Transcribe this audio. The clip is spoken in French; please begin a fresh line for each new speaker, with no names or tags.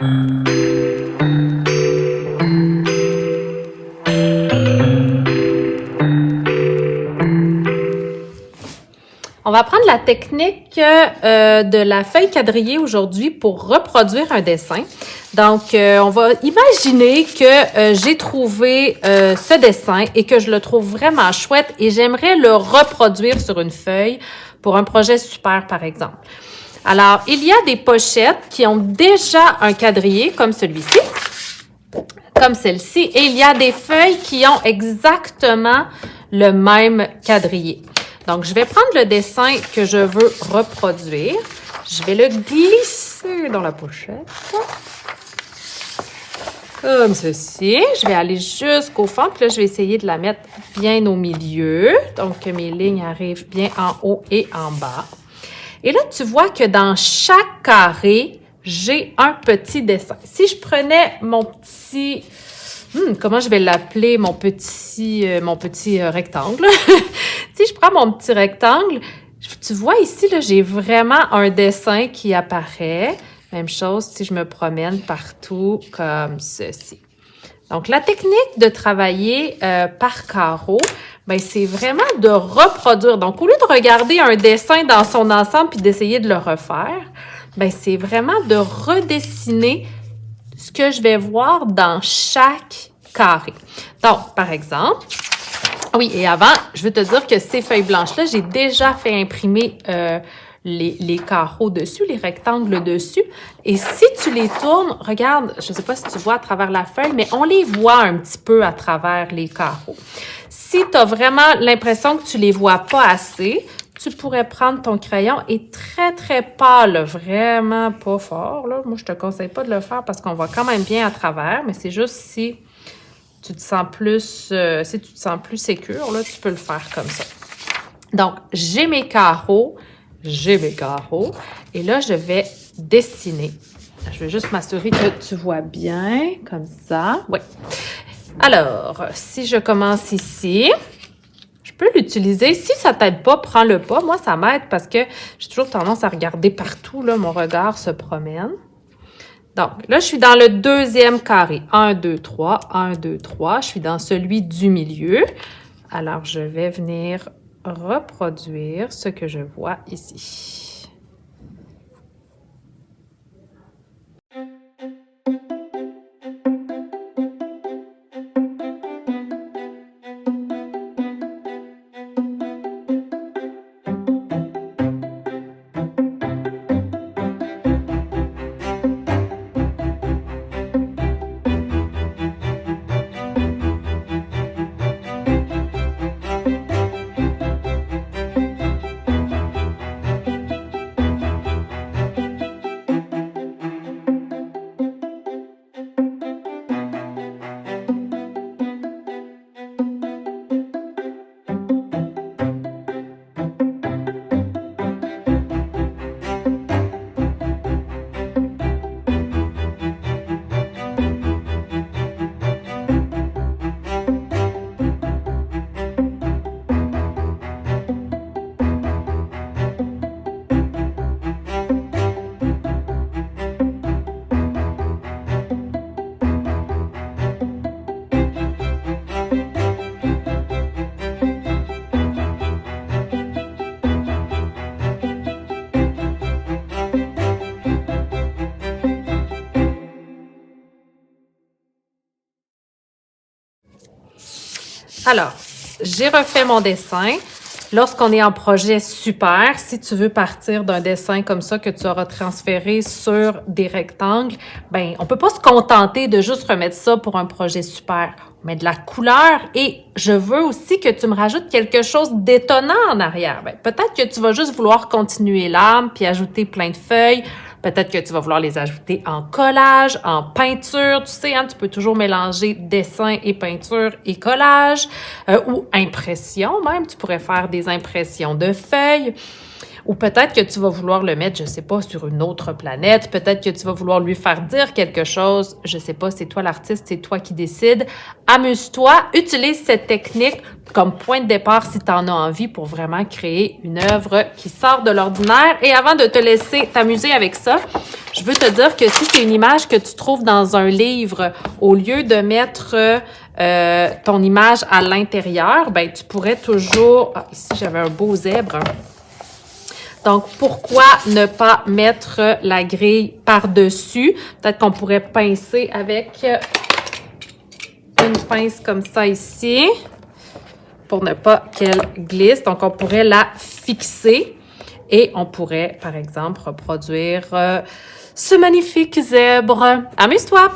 On va prendre la technique de la feuille quadrillée aujourd'hui pour reproduire un dessin. Donc, on va imaginer que j'ai trouvé ce dessin et que je le trouve vraiment chouette et j'aimerais le reproduire sur une feuille pour un projet super, par exemple. Alors, il y a des pochettes qui ont déjà un quadrillé comme celui-ci, comme celle-ci, et il y a des feuilles qui ont exactement le même quadrillé. Donc, je vais prendre le dessin que je veux reproduire. Je vais le glisser dans la pochette. Comme ceci. Je vais aller jusqu'au fond. Puis là, je vais essayer de la mettre bien au milieu. Donc, que mes lignes arrivent bien en haut et en bas. Et là, tu vois que dans chaque carré, j'ai un petit dessin. Si je prenais mon petit... comment je vais l'appeler, mon petit rectangle. Si je prends mon petit rectangle, tu vois ici, là, j'ai vraiment un dessin qui apparaît. Même chose si je me promène partout comme ceci. Donc, la technique de travailler par carreau, ben, c'est vraiment de reproduire. Donc, au lieu de regarder un dessin dans son ensemble puis d'essayer de le refaire, ben, c'est vraiment de redessiner ce que je vais voir dans chaque carré. Donc, par exemple, oui, et avant, je veux te dire que ces feuilles blanches-là, j'ai déjà fait imprimer les carreaux dessus, les rectangles dessus. Et si tu les tournes, regarde, je ne sais pas si tu vois à travers la feuille, mais on les voit un petit peu à travers les carreaux. Si tu as vraiment l'impression que tu les vois pas assez, tu pourrais prendre ton crayon et très, très pâle, vraiment pas fort, là. Moi, je te conseille pas de le faire parce qu'on voit quand même bien à travers, mais c'est juste si tu te sens plus, sécure, là, tu peux le faire comme ça. Donc, j'ai mes carreaux, et là, je vais dessiner. Je vais juste m'assurer que tu vois bien, comme ça. Oui. Alors, si je commence ici... Je peux l'utiliser. Si ça t'aide pas, prends-le pas. Moi, ça m'aide parce que j'ai toujours tendance à regarder partout. Là, mon regard se promène. Donc, là, je suis dans le deuxième carré. 1, 2, 3, 1, 2, 3. Je suis dans celui du milieu. Alors, je vais venir reproduire ce que je vois ici. Alors, j'ai refait mon dessin. Lorsqu'on est en projet super, si tu veux partir d'un dessin comme ça que tu auras transféré sur des rectangles, ben on peut pas se contenter de juste remettre ça pour un projet super. On met de la couleur et je veux aussi que tu me rajoutes quelque chose d'étonnant en arrière. Ben, peut-être que tu vas juste vouloir continuer l'arbre puis ajouter plein de feuilles. Peut-être que tu vas vouloir les ajouter en collage, en peinture. Tu sais, hein, tu peux toujours mélanger dessin et peinture et collage ou impression même. Tu pourrais faire des impressions de feuilles. Ou peut-être que tu vas vouloir le mettre, je sais pas, sur une autre planète. Peut-être que tu vas vouloir lui faire dire quelque chose. Je sais pas, c'est toi l'artiste, c'est toi qui décides. Amuse-toi, utilise cette technique comme point de départ si tu en as envie pour vraiment créer une œuvre qui sort de l'ordinaire. Et avant de te laisser t'amuser avec ça, je veux te dire que si c'est une image que tu trouves dans un livre, au lieu de mettre ton image à l'intérieur, ben tu pourrais toujours... Ah, ici, j'avais un beau zèbre. Donc, pourquoi ne pas mettre la grille par-dessus? Peut-être qu'on pourrait pincer avec une pince comme ça ici pour ne pas qu'elle glisse. Donc, on pourrait la fixer et on pourrait, par exemple, reproduire ce magnifique zèbre. Amuse-toi!